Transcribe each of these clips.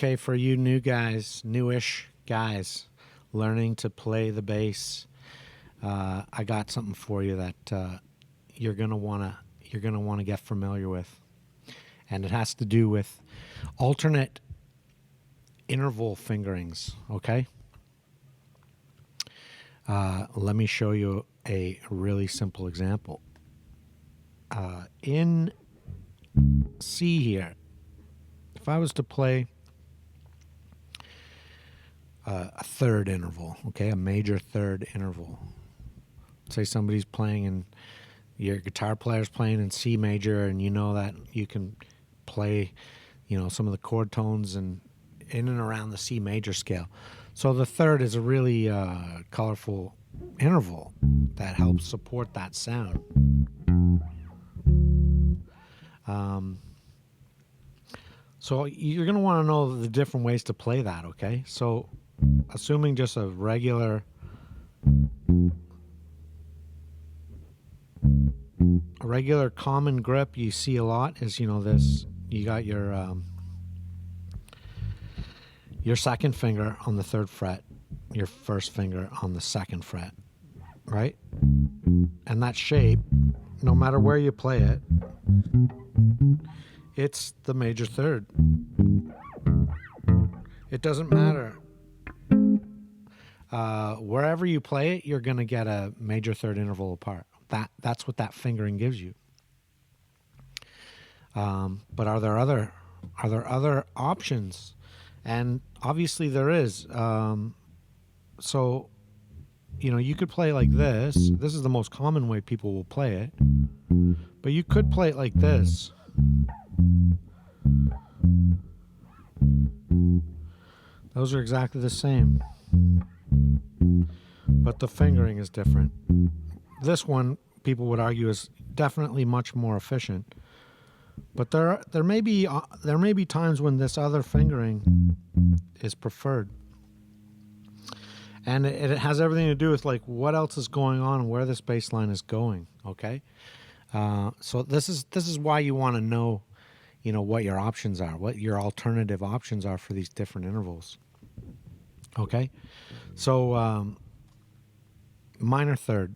Okay, for you new guys, newish guys, learning to play the bass, I got something for you that you're gonna wanna get familiar with, and it has to do with alternate interval fingerings. Okay, let me show you a really simple example. In C here, if I was to play a third interval, okay, a major third interval. Say somebody's playing and your guitar player's playing in C major, and you know that you can play, some of the chord tones and in and around the C major scale. So the third is a really colorful interval that helps support that sound. So you're going to want to know the different ways to play that, okay? So assuming just a regular common grip you see a lot is, this, you got your second finger on the third fret, your first finger on the second fret, right? And that shape, no matter where you play it, it's the major third. It doesn't matter. Wherever you play it, you're going to get a major third interval apart. That's what that fingering gives you. But are there other options? And obviously there is. So, you could play like this. This is the most common way people will play it. But you could play it like this. Those are exactly the same. But the fingering is different. This one, people would argue, is definitely much more efficient. But there may be times when this other fingering is preferred. And it has everything to do with like what else is going on and where this bass line is going, okay? So this is why you want to know, what your options are, what your alternative options are for these different intervals. Okay? So minor third.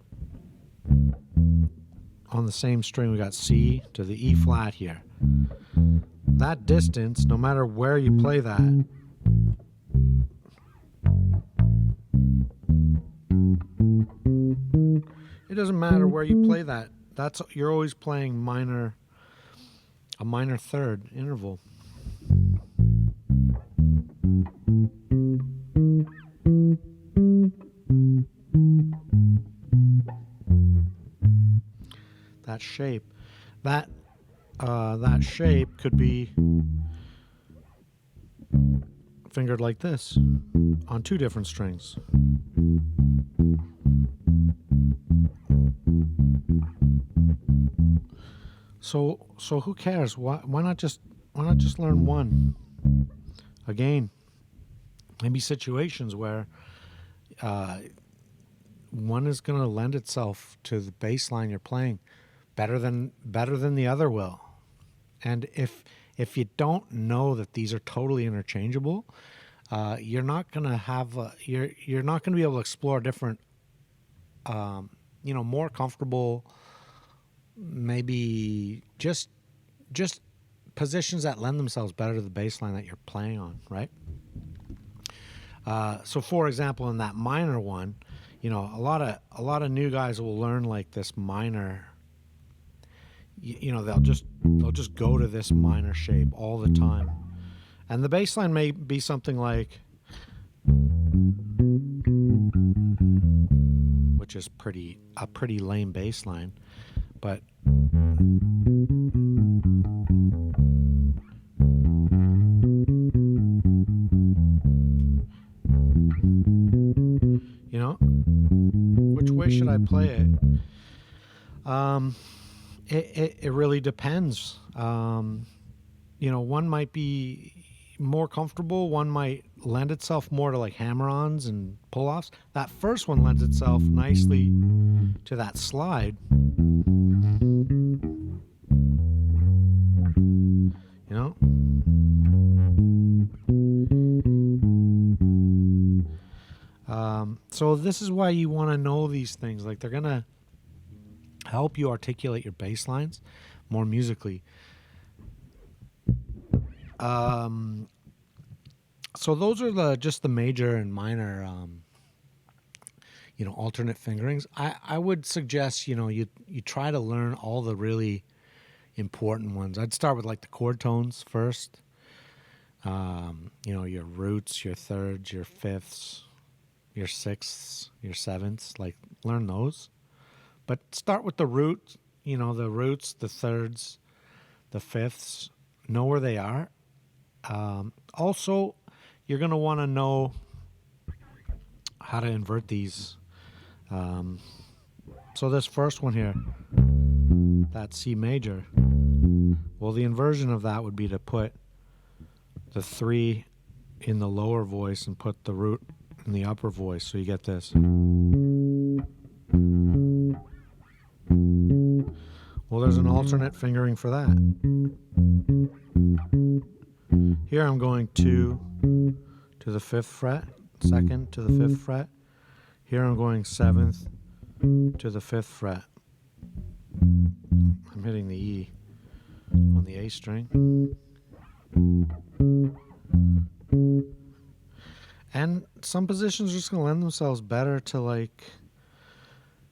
On the same string, we got C to the E flat here. That distance, no matter where you play that, it doesn't matter where you play that. You're always playing a minor third interval. That shape, that shape could be fingered like this on two different strings. So who cares? Why not just learn one? Again, maybe situations where one is going to lend itself to the bass line you're playing better than the other will. And if you don't know that these are totally interchangeable, you're not going to have you're not going to be able to explore different more comfortable, maybe just positions that lend themselves better to the bass line that you're playing on, right? So for example, in that minor one, a lot of new guys will learn like this minor. They'll just go to this minor shape all the time, and the bass line may be something like, which is a pretty lame bass line, but which way should I play it? It really depends. One might be more comfortable. One might lend itself more to like hammer-ons and pull-offs. That first one lends itself nicely to that slide. So this is why you want to know these things. Like, they're going to help you articulate your bass lines more musically. So those are just the major and minor, alternate fingerings. I would suggest, you try to learn all the really important ones. I'd start with like the chord tones first. Your roots, your thirds, your fifths, your sixths, your sevenths. Like, learn those. But start with the roots, the roots, the thirds, the fifths. Know where they are. Also, you're going to want to know how to invert these. So this first one here, that C major, well, the inversion of that would be to put the 3 in the lower voice and put the root in the upper voice. So you get this. Well, there's an alternate fingering for that. Here I'm going 2 to the 5th fret, 2nd to the 5th fret. Here I'm going 7th to the 5th fret. I'm hitting the E on the A string. And some positions are just going to lend themselves better to, like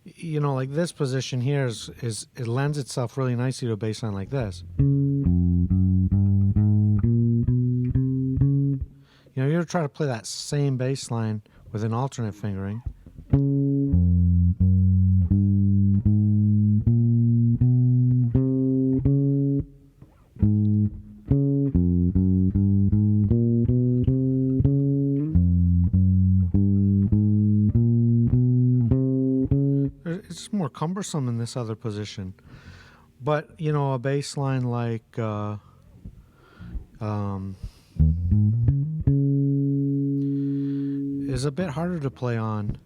this position here is it lends itself really nicely to a bass line like this. You're going to try to play that same bass line with an alternate fingering. It's more cumbersome in this other position. But, a bass line like is a bit harder to play on.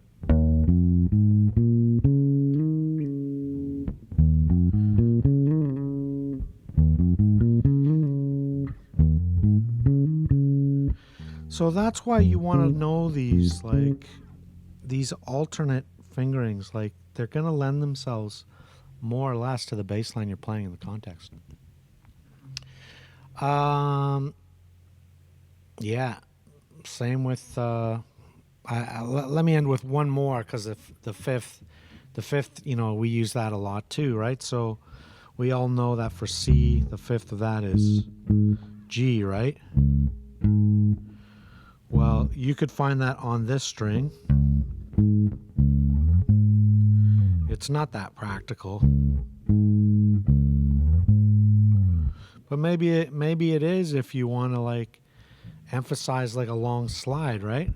So that's why you want to know these alternate fingerings. Like, they're going to lend themselves more or less to the bass line you're playing in the context. Yeah, same with. Let me end with one more, because the fifth, we use that a lot too, right? So we all know that for C, the fifth of that is G, right? Well, you could find that on this string. It's not that practical, but maybe it is if you want to, like, emphasize like a long slide, right?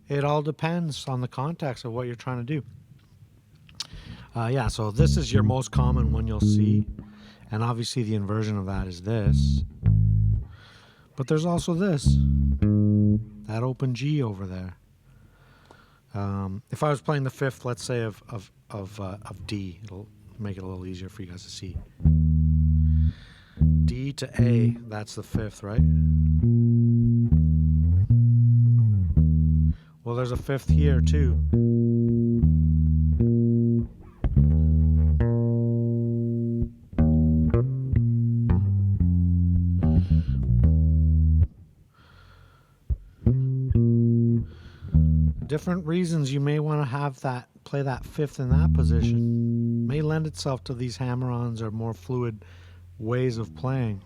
It all depends on the context of what you're trying to do. So this is your most common one you'll see, and obviously the inversion of that is this. But there's also this, that open G over there. If I was playing the fifth, let's say of D, it'll make it a little easier for you guys to see. D to A, that's the fifth, right? Well, there's a fifth here too. Different reasons you may want to have that, play that fifth in that position. May lend itself to these hammer-ons or more fluid ways of playing.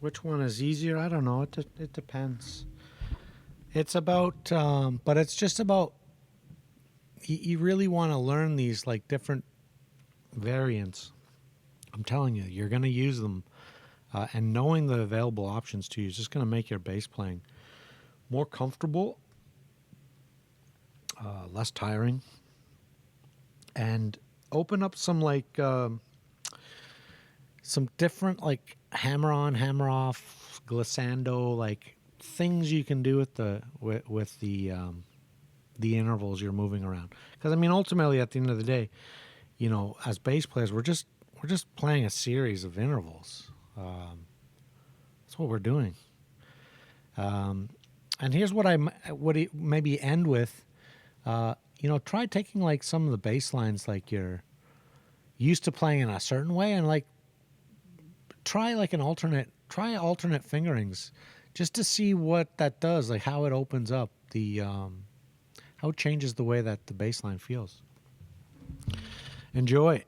Which one is easier? I don't know. It depends. It's about, but it's just about, you really want to learn these, like, different variants. I'm telling you, you're going to use them. And knowing the available options to you is just going to make your bass playing more comfortable, less tiring, and open up some some different hammer on, hammer off, glissando things you can do with the intervals you're moving around. Because I mean, ultimately, at the end of the day, as bass players, we're just playing a series of intervals. That's what we're doing. And here's what I would maybe end with. Try taking some of the bass lines you're used to playing in a certain way, and try alternate fingerings, just to see what that does, how it opens up how it changes the way that the bass line feels. Enjoy.